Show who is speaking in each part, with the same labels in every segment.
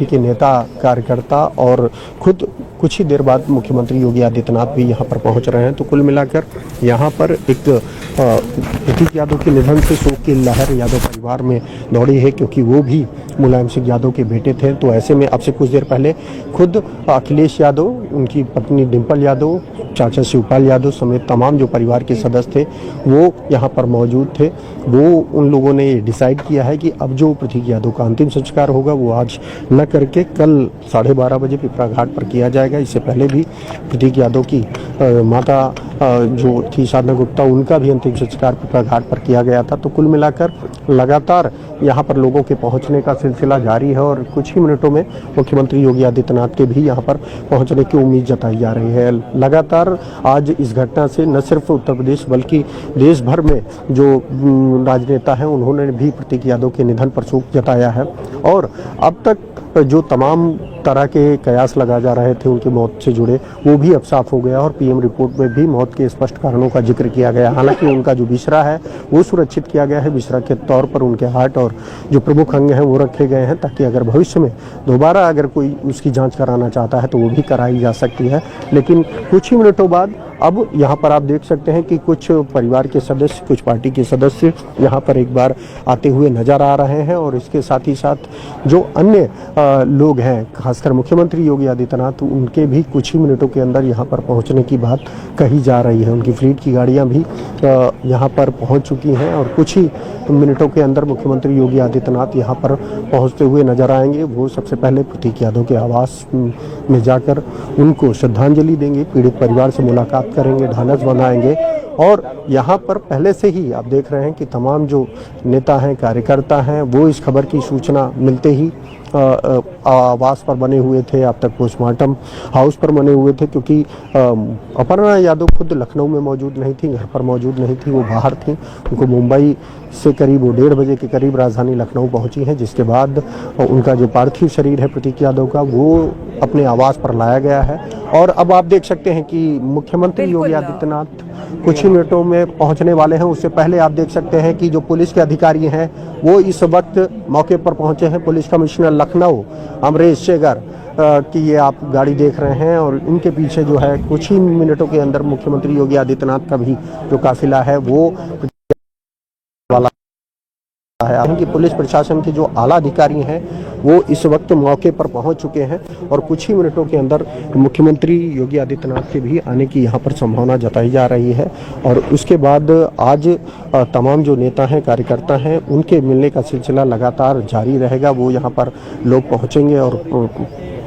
Speaker 1: के नेता कार्यकर्ता और खुद कुछ ही देर बाद मुख्यमंत्री योगी आदित्यनाथ भी यहाँ पर पहुँच रहे हैं। तो कुल मिलाकर यहाँ पर एक प्रतीक यादव के निधन से शोक की लहर यादव परिवार में दौड़ी है, क्योंकि वो भी मुलायम सिंह यादव के बेटे थे। तो ऐसे में अब से कुछ देर पहले खुद अखिलेश यादव, उनकी पत्नी डिंपल यादव, चाचा शिवपाल यादव समेत तमाम जो परिवार के सदस्य थे वो यहाँ पर मौजूद थे। वो उन लोगों ने डिसाइड किया है कि अब जो प्रतीक यादव का अंतिम संस्कार होगा वो आज न करके कल 12:30 बजे पिपरा घाट पर किया जाएगा। इससे पहले भी प्रतीक यादव की माता जो थी साधना गुप्ता, उनका भी अंतिम संस्कार पिपरा घाट पर किया गया था। तो कुल मिलाकर लगातार यहाँ पर लोगों के पहुँचने का सिलसिला जारी है और कुछ ही मिनटों में मुख्यमंत्री योगी आदित्यनाथ के भी यहाँ पर पहुँचने की उम्मीद जताई जा रही है। लगातार आज इस घटना से न सिर्फ उत्तर प्रदेश बल्कि देश भर में जो राजनेता हैं उन्होंने भी प्रतीक यादव के निधन पर शोक जताया है। और अब तक जो तमाम तरह के कयास लगा जा रहे थे उनकी मौत से जुड़े, वो भी अब साफ हो गया और पीएम रिपोर्ट में भी मौत के स्पष्ट कारणों का जिक्र किया गया। हालांकि उनका जो बिस्रा है वो सुरक्षित किया गया है। बिस्रा के तौर पर उनके हार्ट और जो प्रमुख अंग हैं वो रखे गए हैं, ताकि अगर भविष्य में दोबारा अगर कोई उसकी जांच कराना चाहता है तो वो भी कराई जा सकती है। लेकिन कुछ ही मिनटों बाद अब यहाँ पर आप देख सकते हैं कि कुछ परिवार के सदस्य, कुछ पार्टी के सदस्य यहाँ पर एक बार आते हुए नजर आ रहे हैं। और इसके साथ ही साथ जो अन्य लोग हैं, खासकर मुख्यमंत्री योगी आदित्यनाथ, उनके भी कुछ ही मिनटों के अंदर यहाँ पर पहुँचने की बात कही जा रही है। उनकी फ्लीट की गाड़ियाँ भी यहाँ पर पहुँच चुकी हैं और कुछ ही मिनटों के अंदर मुख्यमंत्री योगी आदित्यनाथ यहाँ पर पहुँचते हुए नजर आएंगे। वो सबसे पहले प्रतीक यादव के आवास में जाकर उनको श्रद्धांजलि देंगे, पीड़ित परिवार से मुलाकात करेंगे, ढांढस बंधाएंगे। और यहाँ पर पहले से ही आप देख रहे हैं कि तमाम जो नेता हैं, कार्यकर्ता हैं, वो इस खबर की सूचना मिलते ही आवास पर बने हुए थे। अब तक पोस्टमार्टम हाउस पर बने हुए थे, क्योंकि अपर्णा यादव खुद लखनऊ में मौजूद नहीं थी, घर पर मौजूद नहीं थी, वो बाहर थी। उनको मुंबई से करीब 1:30 बजे के करीब राजधानी लखनऊ पहुंची हैं, जिसके बाद उनका जो पार्थिव शरीर है प्रतीक यादव का, वो अपने आवास पर लाया गया है। और अब आप देख सकते हैं कि मुख्यमंत्री योगी आदित्यनाथ कुछ ही मिनटों में पहुंचने वाले हैं। उससे पहले आप देख सकते हैं कि जो पुलिस के अधिकारी हैं वो इस वक्त मौके पर पहुंचे हैं। पुलिस कमिश्नर लखनऊ अमरेश शेगर की ये आप गाड़ी देख रहे हैं और इनके पीछे जो है कुछ ही मिनटों के अंदर मुख्यमंत्री योगी आदित्यनाथ का भी जो काफिला है वो वाला है। उनकी पुलिस प्रशासन के जो आला अधिकारी हैं वो इस वक्त मौके पर पहुंच चुके हैं और कुछ ही मिनटों के अंदर मुख्यमंत्री योगी आदित्यनाथ के भी आने की यहां पर संभावना जताई जा रही है। और उसके बाद आज तमाम जो नेता हैं, कार्यकर्ता हैं, उनके मिलने का सिलसिला लगातार जारी रहेगा। वो यहां पर लोग पहुंचेंगे और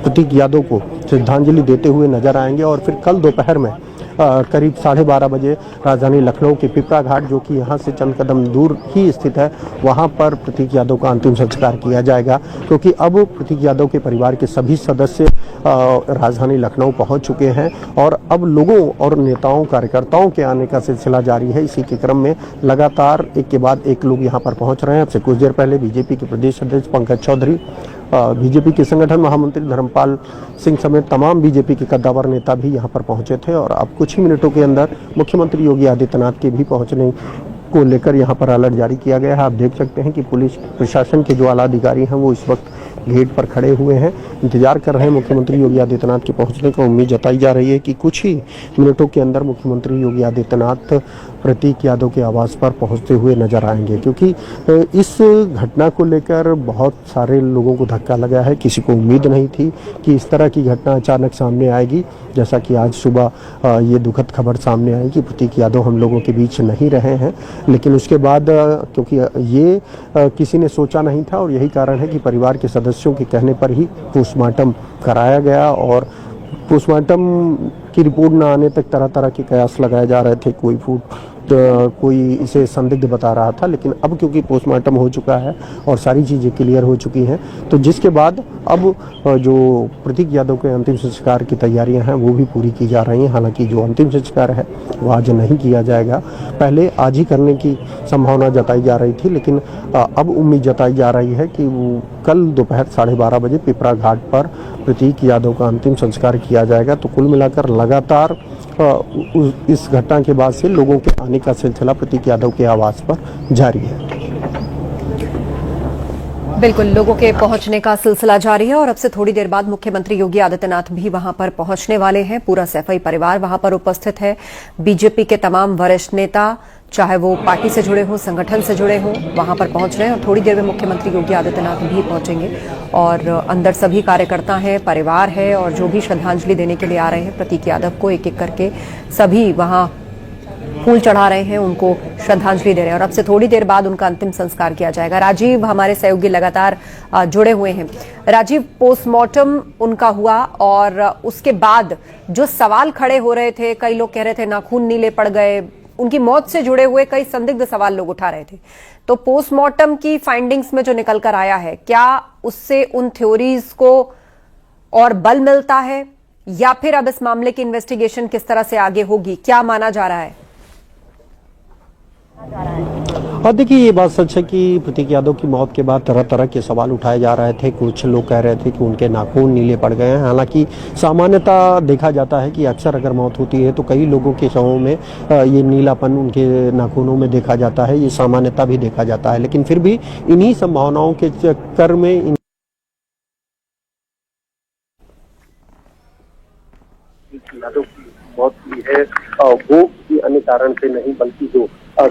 Speaker 1: प्रतीक यादव को श्रद्धांजलि देते हुए नजर आएंगे। और फिर कल दोपहर में करीब 12:30 बजे राजधानी लखनऊ के पिपरा घाट, जो कि यहाँ से चंद कदम दूर ही स्थित है, वहाँ पर प्रतीक यादव का अंतिम संस्कार किया जाएगा। क्योंकि अब प्रतीक यादव के परिवार के सभी सदस्य राजधानी लखनऊ पहुँच चुके हैं और अब लोगों और नेताओं, कार्यकर्ताओं के आने का सिलसिला जारी है। इसी के क्रम में लगातार एक के बाद एक लोग यहाँ पर पहुँच रहे हैं। अब से कुछ देर पहले बीजेपी के प्रदेश अध्यक्ष पंकज चौधरी, बीजेपी के संगठन महामंत्री धर्मपाल सिंह समेत तमाम बीजेपी के कद्दावर नेता भी यहाँ पर पहुंचे थे। और अब कुछ ही मिनटों के अंदर मुख्यमंत्री योगी आदित्यनाथ के भी पहुंचने को लेकर यहाँ पर अलर्ट जारी किया गया है। आप देख सकते हैं कि पुलिस प्रशासन के जो आला अधिकारी हैं वो इस वक्त गेट पर खड़े हुए हैं, इंतजार कर रहे हैं मुख्यमंत्री योगी आदित्यनाथ के पहुंचने का। उम्मीद जताई जा रही है कि कुछ ही मिनटों के अंदर मुख्यमंत्री योगी आदित्यनाथ प्रतीक यादव के आवास पर पहुंचते हुए नजर आएंगे। क्योंकि इस घटना को लेकर बहुत सारे लोगों को धक्का लगा है। किसी को उम्मीद नहीं थी कि इस तरह की घटना अचानक सामने आएगी। जैसा कि आज सुबह ये दुखद खबर सामने आई कि प्रतीक यादव हम लोगों के बीच नहीं रहे हैं, लेकिन उसके बाद क्योंकि ये किसी ने सोचा नहीं था और यही कारण है कि परिवार के सदस्यों के कहने पर ही पोस्टमार्टम कराया गया। और पोस्टमार्टम की रिपोर्ट न आने तक तरह तरह के कयास लगाए जा रहे थे। कोई इसे संदिग्ध बता रहा था, लेकिन अब क्योंकि पोस्टमार्टम हो चुका है और सारी चीज़ें क्लियर हो चुकी हैं, तो जिसके बाद अब जो प्रतीक यादव के अंतिम संस्कार की तैयारियां हैं वो भी पूरी की जा रही हैं। हालांकि जो अंतिम संस्कार है वो आज नहीं किया जाएगा, पहले आज ही करने की संभावना जताई जा रही थी, लेकिन अब उम्मीद जताई जा रही है कि वो कल दोपहर 12:30 बजे पिपरा घाट पर प्रतीक यादव का अंतिम संस्कार किया जाएगा। तो कुल मिलाकर लगातार इस घटना के बाद से लोगों के आने का सिलसिला प्रतीक यादव के आवास पर जारी है।
Speaker 2: बिल्कुल, लोगों के पहुंचने का सिलसिला जारी है और अब से थोड़ी देर बाद मुख्यमंत्री योगी आदित्यनाथ भी वहां पर पहुंचने वाले हैं। पूरा सैफई परिवार वहां पर उपस्थित है। बीजेपी के तमाम वरिष्ठ नेता, चाहे वो पार्टी से जुड़े हों, संगठन से जुड़े हों, वहां पर पहुंच रहे हैं और थोड़ी देर में मुख्यमंत्री योगी आदित्यनाथ भी पहुंचेंगे। और अंदर सभी कार्यकर्ता हैं, परिवार है और जो भी श्रद्धांजलि देने के लिए आ रहे हैं प्रतीक यादव को, एक एक करके सभी वहां फूल चढ़ा रहे हैं, उनको श्रद्धांजलि दे रहे हैं और अब से थोड़ी देर बाद उनका अंतिम संस्कार किया जाएगा। राजीव हमारे सहयोगी लगातार जुड़े हुए हैं। राजीव, पोस्टमार्टम उनका हुआ और उसके बाद जो सवाल खड़े हो रहे थे, कई लोग कह रहे थे नाखून नीले पड़ गए, उनकी मौत से जुड़े हुए कई संदिग्ध सवाल लोग उठा रहे थे। तो पोस्टमार्टम की फाइंडिंग्स में जो निकल कर आया है, क्या उससे उन थ्योरीज को और बल मिलता है या फिर अब इस मामले की इन्वेस्टिगेशन किस तरह से आगे होगी, क्या माना जा रहा है?
Speaker 1: और देखिए, ये बात सच है कि प्रतीक यादव की मौत के बाद तरह तरह के सवाल उठाए जा रहे थे। कुछ लोग कह रहे थे कि उनके नाखून नीले पड़ गए हैं। हालांकि सामान्यता देखा जाता है कि अक्सर अगर मौत होती है तो कई लोगों के शवों में ये नीलापन उनके नाखूनों में देखा जाता है, ये सामान्यता भी देखा जाता है। लेकिन फिर भी इन्हीं संभावनाओं के चक्कर में यादव की मौत हुई है, वो किसी अन्य कारण से नहीं बल्कि जो और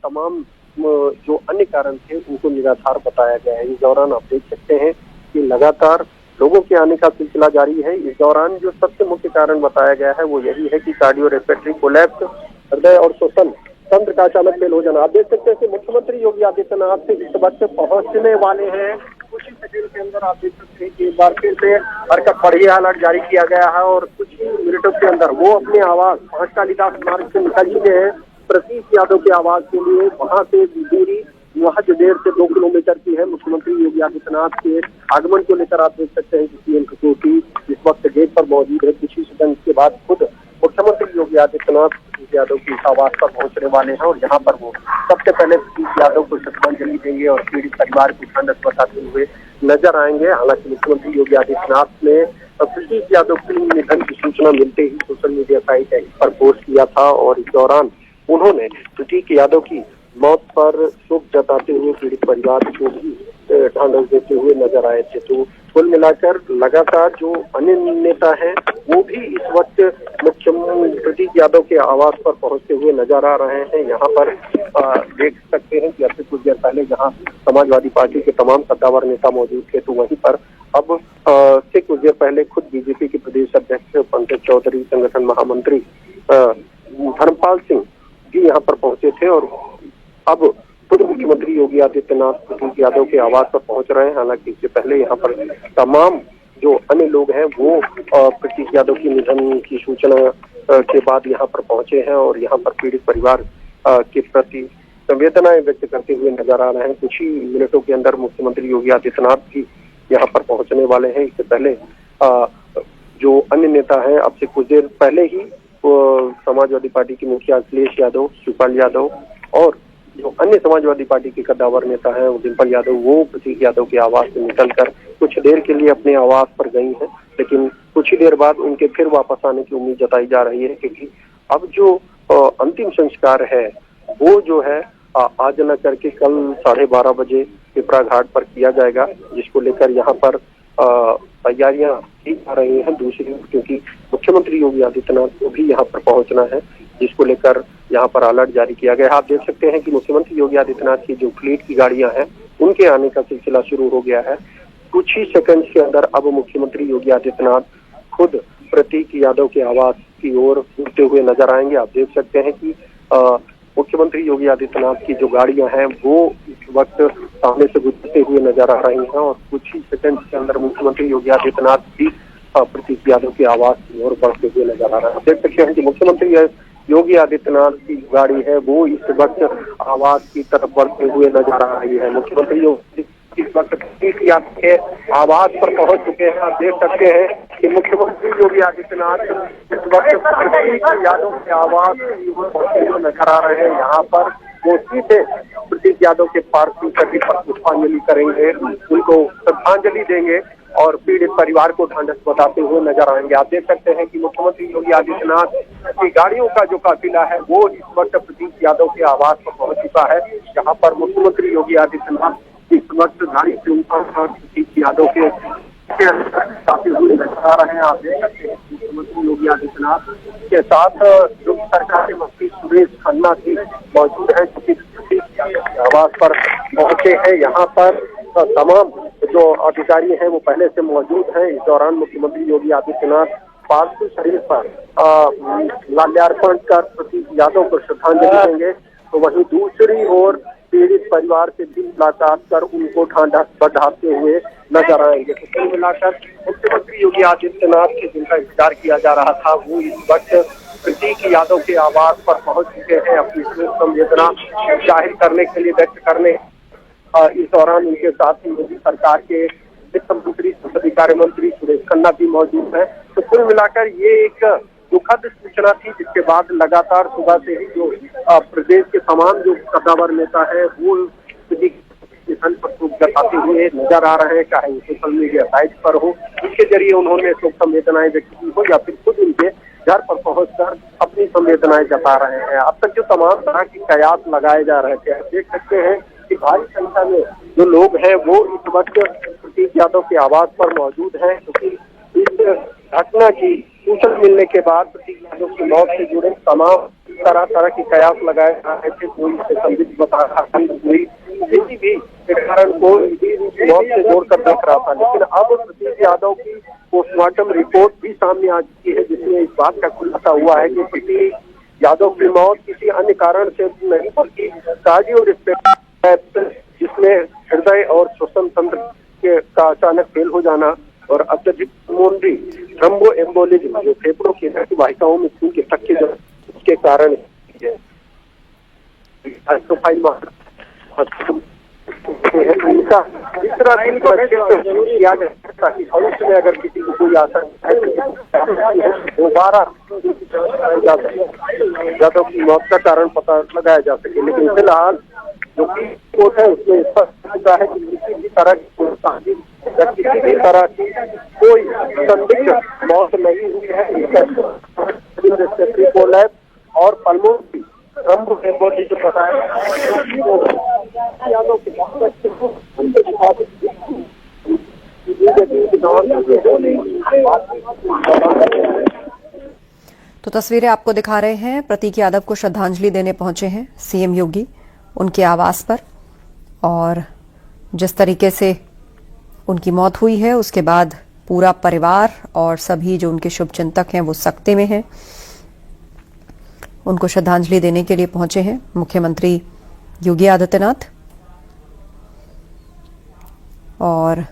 Speaker 1: तमाम जो अन्य कारण थे उनको निराधार बताया गया है। इस दौरान आप देख सकते हैं कि लगातार लोगों के आने का सिलसिला जारी है। इस दौरान जो सबसे मुख्य कारण बताया गया है वो यही है कि कार्डियो रेस्पिरेटरी कोलैप्स, हृदय और श्वसन तंत्र का अचानक फेल हो जाना। आप देख सकते हैं कि मुख्यमंत्री योगी आदित्यनाथ इस वक्त पहुंचने वाले हैं। कुछ ही सेकंड के अंदर आप देख सकते हैं कि एक बार फिर से हरकत पढ़िए अलर्ट जारी किया गया है और कुछ ही मिनटों के अंदर वो अपने आवास कालिदास मार्ग से निकल चुके हैं। प्रतीक यादव के आवास के लिए वहां से दूरी महज 1.5 से 2 किलोमीटर की है। मुख्यमंत्री योगी आदित्यनाथ के आगमन को लेकर आप देख सकते हैं कि सीएम कटौती इस वक्त गेट पर मौजूद है। कुछ ही सेकंड के बाद खुद मुख्यमंत्री योगी आदित्यनाथ प्रतीक यादव की आवास पर पहुंचने वाले हैं और यहाँ पर वो सबसे पहले प्रतीक यादव को श्रद्धांजलि देंगे और पीड़ित परिवार को ढांढस बताते हुए नजर आएंगे। हालांकि मुख्यमंत्री योगी आदित्यनाथ ने प्रतीक यादव के निधन की सूचना मिलते ही सोशल मीडिया साइट एक्स पर पोस्ट किया था और इस दौरान उन्होंने प्रतीक यादव की मौत पर शोक जताते हुए पीड़ित परिवार को भी ढांढस देते हुए नजर आए थे। तो कुल मिलाकर लगातार जो अन्य नेता हैं वो भी इस वक्त मुख्यमंत्री प्रतीक यादव के आवास पर पहुंचते हुए नजर आ रहे हैं। यहाँ पर देख सकते हैं कि अब से कुछ देर पहले जहाँ समाजवादी पार्टी के तमाम सत्तावर नेता मौजूद थे तो वहीं पर अब से कुछ देर पहले खुद बीजेपी के प्रदेश अध्यक्ष पंकज चौधरी, संगठन महामंत्री धर्मपाल सिंह भी यहाँ पर पहुंचे थे और अब खुद मुख्यमंत्री योगी आदित्यनाथ प्रतीक यादव के आवास पर पहुंच रहे हैं। हालांकि इससे पहले यहाँ पर तमाम जो अन्य लोग हैं वो प्रतीक यादव की निधन की सूचना के बाद यहाँ पर पहुंचे हैं और यहाँ पर पीड़ित परिवार के प्रति संवेदनाएं व्यक्त करते हुए नजर आ रहे हैं। कुछ ही मिनटों के अंदर मुख्यमंत्री योगी आदित्यनाथ भी यहाँ पर पहुंचने वाले हैं। इससे पहले जो अन्य नेता हैं, अब से कुछ देर पहले ही समाजवादी पार्टी के मुखिया अखिलेश यादव, शिवपाल यादव और जो अन्य समाजवादी पार्टी के कद्दावर नेता हैं डिम्पल यादव, वो प्रतीक यादव के आवास से निकलकर कुछ देर के लिए अपने आवास पर गई हैं, लेकिन कुछ ही देर बाद उनके फिर वापस आने की उम्मीद जताई जा रही है क्योंकि अब जो अंतिम संस्कार है वो जो है आज न करके कल 12:30 बजे पिपरा घाट पर किया जाएगा, जिसको लेकर यहाँ पर तैयारियां की जा रही हैं। दूसरी क्योंकि मुख्यमंत्री योगी आदित्यनाथ को भी यहाँ पर पहुंचना है, जिसको लेकर यहाँ पर अलर्ट जारी किया गया है। आप देख सकते हैं कि मुख्यमंत्री योगी आदित्यनाथ की जो फ्लीट की गाड़ियां हैं उनके आने का सिलसिला शुरू हो गया है। कुछ ही सेकंड के अंदर अब मुख्यमंत्री योगी आदित्यनाथ खुद प्रतीक यादव के आवास की ओर उड़ते हुए नजर आएंगे। आप देख सकते हैं कि मुख्यमंत्री योगी आदित्यनाथ की जो गाड़ियां हैं वो इस वक्त सामने से गुजरते हुए नजर आ रही हैं और कुछ ही सेकंड के अंदर मुख्यमंत्री योगी आदित्यनाथ भी प्रतीक यादव के आवास की ओर बढ़ते हुए नजर आ रहे हैं। देख सकते हैं कि मुख्यमंत्री योगी आदित्यनाथ की गाड़ी है वो इस वक्त आवास की तरफ बढ़ते हुए नजर आ रही है। मुख्यमंत्री योगी इस वक्त प्रतीक यादव के आवास पर पहुंच चुके हैं। आप देख सकते हैं कि मुख्यमंत्री योगी आदित्यनाथ इस वक्त प्रतीक यादव के आवास की ओर बढ़ते हुए नजर आ रहे हैं। यहाँ पर वो सीधे प्रतीक यादव के पार्थिव शरीर पर पुष्पांजलि करेंगे, उनको श्रद्धांजलि देंगे और पीड़ित परिवार को ढांढस बताते हुए नजर आएंगे। आप देख सकते हैं कि मुख्यमंत्री योगी आदित्यनाथ की गाड़ियों का जो काफिला है वो इस वक्त प्रतीक यादव के आवास पर पहुंच चुका है, जहां पर मुख्यमंत्री योगी आदित्यनाथ इस वक्त धारी और प्रतीक यादव के काफी हुए नजर आ रहे हैं। आप देख सकते हैं मुख्यमंत्री योगी आदित्यनाथ के साथ जो सरकार के मंत्री सुरेश खन्ना भी मौजूद है, जो आवास पर पहुंचे हैं। यहाँ पर तमाम जो अधिकारी हैं वो पहले से मौजूद हैं। इस दौरान मुख्यमंत्री योगी आदित्यनाथ पार्थिव शरीर पर माल्यार्पण कर प्रतीक यादव को श्रद्धांजलि देंगे, तो वहीं दूसरी ओर पीड़ित परिवार से दिल मुलाकात कर उनको बढ़ाते हुए नजर आएंगे। तो कुल मिलाकर मुख्यमंत्री योगी आदित्यनाथ के जिनका इंतजार किया जा रहा था वो इस वक्त प्रतीक यादव के आवास पर पहुंच चुके हैं, अपनी संवेदना जाहिर करने के लिए, व्यक्त करने। इस दौरान उनके साथ ही मोदी सरकार के वित्त मंत्री, संसदीय कार्य मंत्री सुरेश खन्ना भी मौजूद है। तो कुल मिलाकर ये एक दुखद सूचना थी, जिसके बाद लगातार सुबह से ही जो प्रदेश के तमाम जो कद्दावर नेता है वो निधन पर शोक जताते हुए नजर आ रहे हैं, चाहे वो सोशल मीडिया साइट पर हो, इसके जरिए उन्होंने शोक संवेदनाएं व्यक्त की हो, या फिर खुद उनके घर पर पहुंचकर अपनी संवेदनाएं जता रहे हैं। अब तक जो तमाम तरह की कयास लगाए जा रहे थे, देख सकते हैं कि भारी संख्या में जो लोग हैं वो इस वक्त प्रतीक यादव के आवास पर मौजूद हैं, क्योंकि इस घटना की सूचना मिलने के बाद प्रतीक यादव की मौत से जुड़े तमाम तरह की कयास लगाए जा रहे थे। कोई इसे संदिग्ध बता रहा था, कोई किसी भी कारण को मौत से जोड़कर देख रहा था, लेकिन अब प्रतीक यादव की पोस्टमार्टम रिपोर्ट भी सामने आ चुकी है, जिसमें इस बात का खुलासा हुआ है कि प्रतीक यादव की मौत किसी अन्य कारण से नहीं बल्कि कार्डियोरेस्पिरेटरी, जिसमें हृदय और श्वसन तंत्र का अचानक फेल हो जाना और अत्यधिक पल्मोनरी थ्रोम्बोएम्बोलिज्म, जो फेफड़ों की वाहिकाओं में खून के थक्के उसके कारण इनका इस तरह किया जाए ताकि भविष्य में अगर किसी को कोई आशंका दोबारा यादव की मौत का कारण पता लगाया जा सके। लेकिन फिलहाल जो कोर्ट है उसमें स्पष्ट है कि किसी भी तरह की किसी भी तरह की कोई संदिग्ध मौत नहीं हुई है। और पल्मोनरी थ्रोम्बोएम्बोलिज्म बताया यादव की
Speaker 2: तो तस्वीरें आपको दिखा रहे हैं। प्रतीक यादव को श्रद्धांजलि देने पहुंचे हैं सीएम योगी उनके आवास पर, और जिस तरीके से उनकी मौत हुई है उसके बाद पूरा परिवार और सभी जो उनके शुभचिंतक हैं वो सकते में हैं। उनको श्रद्धांजलि देने के लिए पहुंचे हैं मुख्यमंत्री योगी आदित्यनाथ, और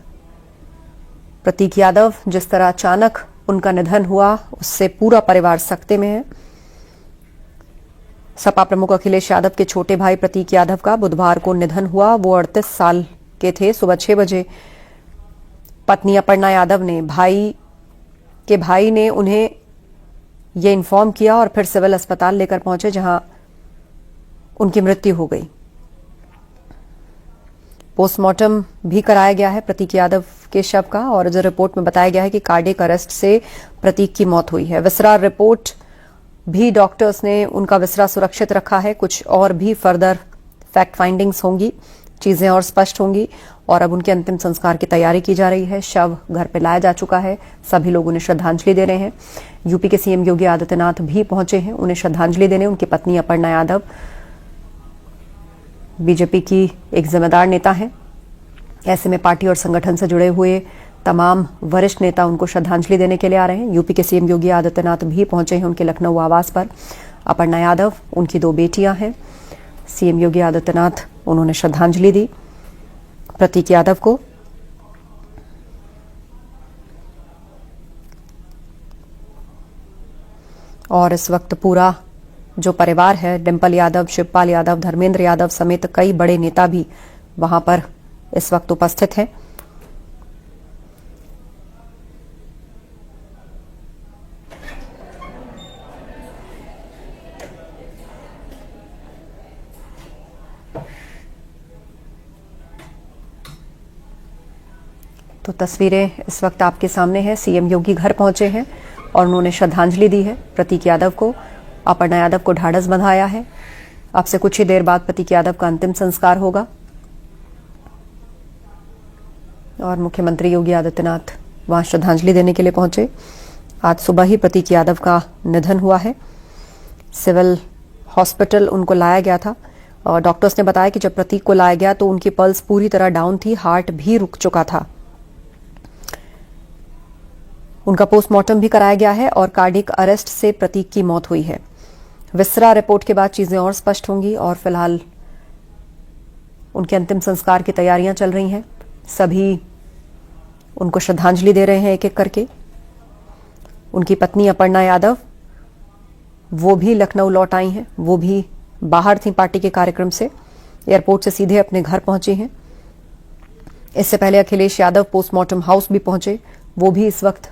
Speaker 2: प्रतीक यादव जिस तरह अचानक उनका निधन हुआ उससे पूरा परिवार सकते में है। सपा प्रमुख अखिलेश यादव के छोटे भाई प्रतीक यादव का बुधवार को निधन हुआ। वो 38 साल के थे। सुबह 6 बजे पत्नी अपर्णा यादव ने भाई ने उन्हें ये इन्फॉर्म किया और फिर सिविल अस्पताल लेकर पहुंचे, जहां उनकी मृत्यु हो गई। पोस्टमार्टम भी कराया गया है प्रतीक यादव के शव का, और जो रिपोर्ट में बताया गया है कि कार्डियक अरेस्ट से प्रतीक की मौत हुई है। विसरा रिपोर्ट भी डॉक्टर्स ने उनका विसरा सुरक्षित रखा है। कुछ और भी फर्दर फैक्ट फाइंडिंग्स होंगी, चीजें और स्पष्ट होंगी, और अब उनके अंतिम संस्कार की तैयारी की जा रही है। शव घर पे लाया जा चुका है। सभी लोग उन्हें श्रद्धांजलि दे रहे हैं। यूपी के सीएम योगी आदित्यनाथ भी पहुंचे हैं उन्हें श्रद्धांजलि देने। उनकी पत्नी अपर्णा यादव बीजेपी की एक जिम्मेदार नेता हैं। ऐसे में पार्टी और संगठन से जुड़े हुए तमाम वरिष्ठ नेता उनको श्रद्धांजलि देने के लिए आ रहे हैं। यूपी के सीएम योगी आदित्यनाथ भी पहुंचे हैं उनके लखनऊ आवास पर। अपर्णा यादव, उनकी 2 बेटियां हैं। सीएम योगी आदित्यनाथ उन्होंने श्रद्धांजलि दी प्रतीक यादव को। और इस वक्त पूरा जो परिवार है, डिंपल यादव, शिवपाल यादव, धर्मेंद्र यादव समेत कई बड़े नेता भी वहां पर इस वक्त उपस्थित हैं। तो तस्वीरें इस वक्त आपके सामने हैं। सीएम योगी घर पहुंचे हैं और उन्होंने श्रद्धांजलि दी है प्रतीक यादव को। अपर्णा यादव को ढाढ़स बंधाया है अब से कुछ ही देर बाद प्रतीक यादव का अंतिम संस्कार होगा और मुख्यमंत्री योगी आदित्यनाथ वहां श्रद्धांजलि देने के लिए पहुंचे। आज सुबह ही प्रतीक यादव का निधन हुआ है। सिविल हॉस्पिटल उनको लाया गया था और डॉक्टर्स ने बताया कि जब प्रतीक को लाया गया तो उनकी पल्स पूरी तरह डाउन थी, हार्ट भी रुक चुका था। उनका पोस्टमार्टम भी कराया गया है और कार्डियक अरेस्ट से प्रतीक की मौत हुई है। विसरा रिपोर्ट के बाद चीजें और स्पष्ट होंगी और फिलहाल उनके अंतिम संस्कार की तैयारियां चल रही हैं। सभी उनको श्रद्धांजलि दे रहे हैं एक एक करके। उनकी पत्नी अपर्णा यादव वो भी लखनऊ लौट आई हैं, वो भी बाहर थी पार्टी के कार्यक्रम से, एयरपोर्ट से सीधे अपने घर पहुंची हैं। इससे पहले अखिलेश यादव पोस्टमार्टम हाउस भी पहुंचे, वो भी इस वक्त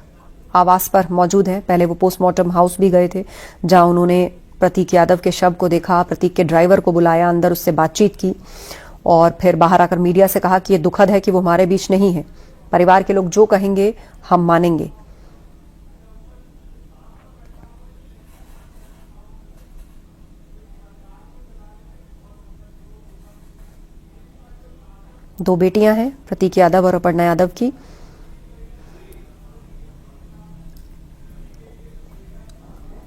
Speaker 2: आवास पर मौजूद हैं। पहले वो पोस्टमार्टम हाउस भी गए थे जहां उन्होंने प्रतीक यादव के शव को देखा, प्रतीक के ड्राइवर को बुलाया, अंदर उससे बातचीत की और फिर बाहर आकर मीडिया से कहा कि ये दुखद है कि वो हमारे बीच नहीं है, परिवार के लोग जो कहेंगे हम मानेंगे। दो बेटियां हैं प्रतीक यादव और अपर्णा यादव की।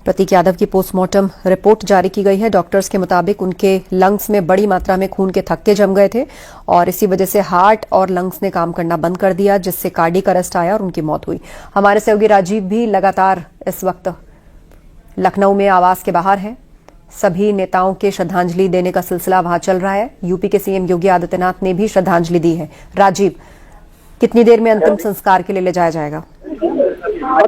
Speaker 2: प्रतीक यादव की पोस्टमार्टम रिपोर्ट जारी की गई है। डॉक्टर्स के मुताबिक उनके लंग्स में बड़ी मात्रा में खून के थक्के जम गए थे और इसी वजह से हार्ट और लंग्स ने काम करना बंद कर दिया, जिससे कार्डियक अरेस्ट आया और उनकी मौत हुई। हमारे सहयोगी राजीव भी लगातार इस वक्त लखनऊ में आवास के बाहर है। सभी नेताओं के श्रद्धांजलि देने का सिलसिला वहां चल रहा है। यूपी के सीएम योगी आदित्यनाथ ने भी श्रद्धांजलि दी है। राजीव, कितनी देर में अंतिम संस्कार के लिए ले जाया जाएगा?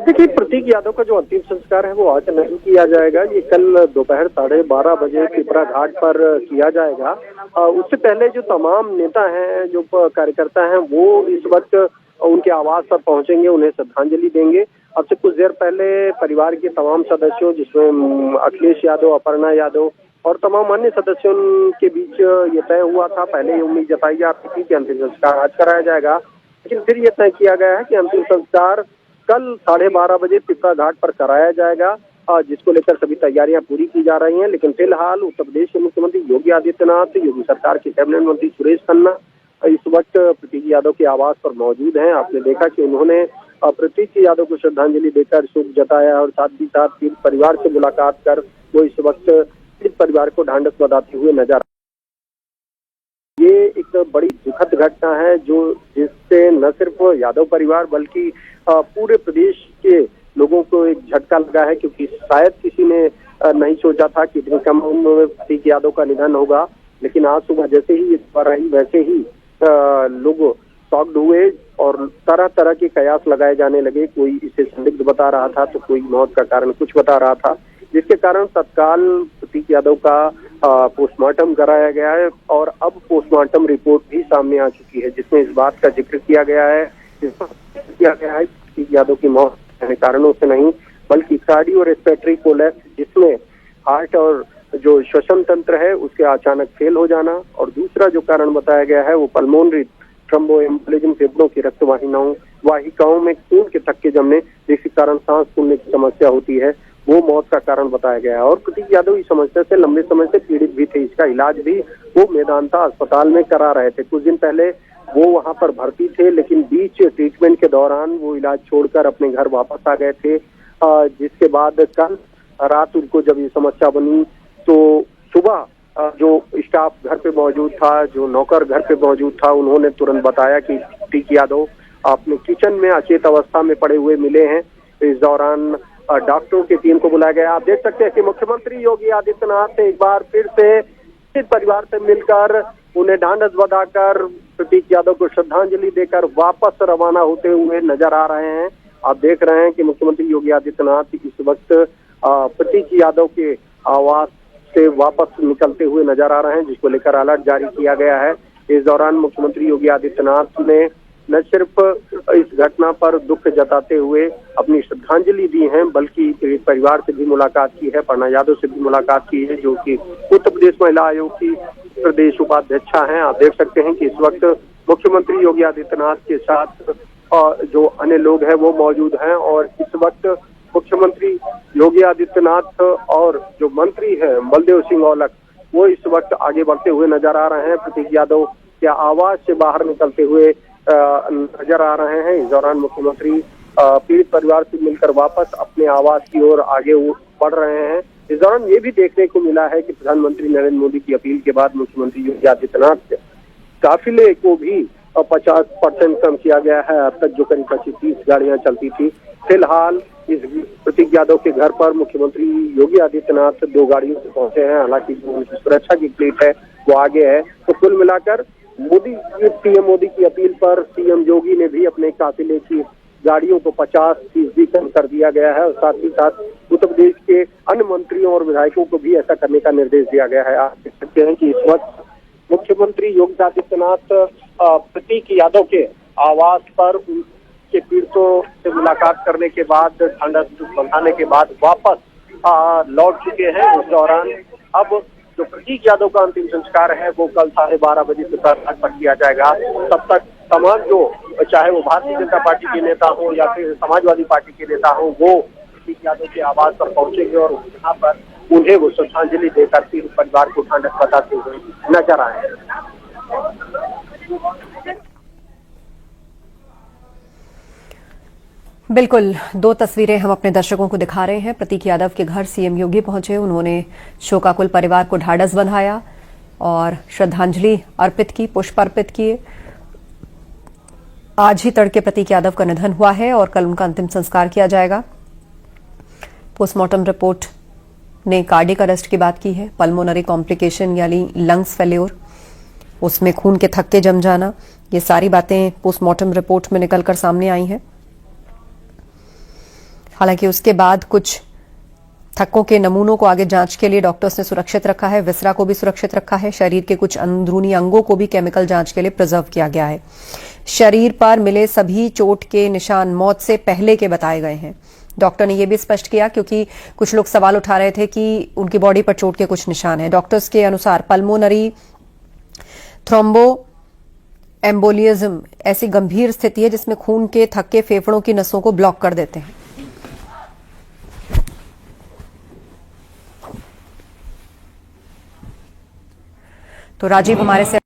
Speaker 3: देखिए, प्रतीक यादव का जो अंतिम संस्कार है वो आज नहीं किया जाएगा। ये कल दोपहर 12:30 बजे पिपरा घाट पर किया जाएगा। उससे पहले जो तमाम नेता हैं, जो कार्यकर्ता हैं, वो इस वक्त उनके आवास पर पहुंचेंगे, उन्हें श्रद्धांजलि देंगे। अब से कुछ देर पहले परिवार के तमाम सदस्यों, जिसमें अखिलेश यादव, अपर्णा यादव और तमाम अन्य सदस्यों के बीच ये तय हुआ था। पहले ये उम्मीद जताई जा रही थी कि अंतिम संस्कार आज कराया जाएगा, लेकिन फिर ये तय किया गया है कि अंतिम संस्कार कल 12:30 बजे पिपरा घाट पर कराया जाएगा, जिसको लेकर सभी तैयारियां पूरी की जा रही हैं। लेकिन फिलहाल उत्तर प्रदेश के मुख्यमंत्री योगी आदित्यनाथ, योगी सरकार के कैबिनेट मंत्री सुरेश खन्ना इस वक्त प्रतीक यादव के आवास पर मौजूद हैं। आपने देखा कि उन्होंने प्रतीक यादव को श्रद्धांजलि देकर शोक जताया और साथ ही साथ पीड़ित परिवार से मुलाकात कर वो इस वक्त पीड़ित परिवार को ढांढस बंधाते हुए नजर। ये एक बड़ी दुखद घटना है जिससे न सिर्फ यादव परिवार बल्कि पूरे प्रदेश के लोगों को एक झटका लगा है, क्योंकि शायद किसी ने नहीं सोचा था कि इतनी कम उम्र में प्रतीक यादव का निधन होगा। लेकिन आज सुबह जैसे ही ये खबर आई, वैसे ही लोग शॉक्ड हुए और तरह तरह के कयास लगाए जाने लगे। कोई इसे संदिग्ध बता रहा था तो कोई मौत का कारण कुछ बता रहा था, जिसके कारण तत्काल प्रतीक यादव का पोस्टमार्टम कराया गया है और अब पोस्टमार्टम रिपोर्ट भी सामने आ चुकी है, जिसमें इस बात का जिक्र किया गया है प्रतीक यादव की मौत कारणों से नहीं बल्कि कार्डियो रेस्पिरेटरी कोलैप्स, जिसमें हार्ट और जो श्वसन तंत्र है उसके अचानक फेल हो जाना, और दूसरा जो कारण बताया गया है वो पल्मोनरी थ्रोम्बोएम्बोलिज्म, फेफड़ों की रक्त वाहिकाओं में खून के थक्के जमने, जिसके कारण सांस फूलने की समस्या होती है, वो मौत का कारण बताया गया है। और प्रतीक यादव इस समस्या से लंबे समय से पीड़ित भी थे। इसका इलाज भी वो मेदांता अस्पताल में करा रहे थे। कुछ दिन पहले वो वहां पर भर्ती थे, लेकिन बीच ट्रीटमेंट के दौरान वो इलाज छोड़कर अपने घर वापस आ गए थे, जिसके बाद कल रात उनको जब ये समस्या बनी तो सुबह जो स्टाफ घर पे मौजूद था, जो नौकर घर पे मौजूद था, उन्होंने तुरंत बताया कि प्रतीक यादव अपने किचन में अचेत अवस्था में पड़े हुए मिले हैं। इस दौरान डॉक्टरों की टीम को बुलाया गया। आप देख सकते हैं कि मुख्यमंत्री योगी आदित्यनाथ एक बार फिर से इस परिवार से मिलकर उन्हें ढांढस बंधाकर प्रतीक यादव को श्रद्धांजलि देकर वापस रवाना होते हुए नजर आ रहे हैं। आप देख रहे हैं कि मुख्यमंत्री योगी आदित्यनाथ इस वक्त प्रतीक यादव के आवास से वापस निकलते हुए नजर आ रहे हैं, जिसको लेकर अलर्ट जारी किया गया है। इस दौरान मुख्यमंत्री योगी आदित्यनाथ ने न सिर्फ इस घटना पर दुख जताते हुए अपनी श्रद्धांजलि दी है, बल्कि पीड़ित परिवार से भी मुलाकात की है, अपर्णा यादव से भी मुलाकात की है, जो कि उत्तर प्रदेश महिला आयोग की प्रदेश उपाध्यक्षा हैं। आप देख सकते हैं कि इस वक्त मुख्यमंत्री योगी आदित्यनाथ के साथ जो अन्य लोग हैं वो मौजूद हैं, और इस वक्त मुख्यमंत्री योगी आदित्यनाथ और जो मंत्री हैं बलदेव सिंह औलख, वो इस वक्त आगे बढ़ते हुए नजर आ रहे हैं। प्रतीक यादव के आवास से बाहर निकलते हुए नजर आ रहे हैं। इस दौरान मुख्यमंत्री पीड़ित परिवार से मिलकर वापस अपने आवास की ओर आगे बढ़ रहे हैं। इस दौरान ये भी देखने को मिला है कि प्रधानमंत्री नरेंद्र मोदी की अपील के बाद मुख्यमंत्री योगी आदित्यनाथ के काफिले को भी 50% कम किया गया है। अब तक जो करीब 25-30 गाड़ियां चलती थी, फिलहाल इस प्रतीक यादव के घर पर मुख्यमंत्री योगी आदित्यनाथ 2 गाड़ियों से पहुंचे हैं। हालांकि जो उनकी सुरक्षा की प्लेट है वो आगे है। तो कुल मिलाकर पीएम मोदी की अपील पर सीएम योगी ने भी अपने काफिले की गाड़ियों को 50% कम कर दिया गया है और साथ ही साथ उत्तर प्रदेश के अन्य मंत्रियों और विधायकों को भी ऐसा करने का निर्देश दिया गया है। आप देख सकते हैं कि इस वक्त मुख्यमंत्री योगी आदित्यनाथ प्रतीक यादव के आवास पर उनके पीड़ितों से मुलाकात करने के बाद, ढांढस बंधाने के बाद वापस लौट चुके हैं। इस दौरान अब जो प्रतीक यादव का अंतिम संस्कार है वो कल 12:30 बजे दोपहर पर किया जाएगा। तब तक तमाम जो, चाहे वो भारतीय जनता पार्टी के नेता हो या फिर समाजवादी पार्टी के नेता हो, वो प्रतीक यादव के आवास पर पहुंचेंगे और यहाँ पर उन्हें वो श्रद्धांजलि देकर पीड़ित परिवार को ढांढस बताते हुए नजर आए।
Speaker 2: बिल्कुल, 2 तस्वीरें हम अपने दर्शकों को दिखा रहे हैं। प्रतीक यादव के घर सीएम योगी पहुंचे, उन्होंने शोकाकुल परिवार को ढाढ़स बंधाया और श्रद्धांजलि अर्पित की, पुष्प अर्पित किए। आज ही तड़के प्रतीक यादव का निधन हुआ है और कल उनका अंतिम संस्कार किया जाएगा। पोस्टमार्टम रिपोर्ट ने कार्डियक अरेस्ट की बात की है, पल्मोनरी कॉम्प्लिकेशन यानी लंग्स फेल्योर, उसमें खून के थक्के जम जाना, ये सारी बातें पोस्टमार्टम रिपोर्ट में निकलकर सामने आई हैं। हालांकि उसके बाद कुछ थक्कों के नमूनों को आगे जांच के लिए डॉक्टर्स ने सुरक्षित रखा है, विसरा को भी सुरक्षित रखा है, शरीर के कुछ अंदरूनी अंगों को भी केमिकल जांच के लिए प्रिजर्व किया गया है। शरीर पर मिले सभी चोट के निशान मौत से पहले के बताए गए हैं। डॉक्टर ने यह भी स्पष्ट किया, क्योंकि कुछ लोग सवाल उठा रहे थे कि उनकी बॉडी पर चोट के कुछ निशान हैं। डॉक्टर्स के अनुसार पल्मोनरी थ्रोम्बो एम्बोलिज्म ऐसी गंभीर स्थिति है जिसमें खून के थक्के फेफड़ों की नसों को ब्लॉक कर देते हैं। तो राजीव हमारे से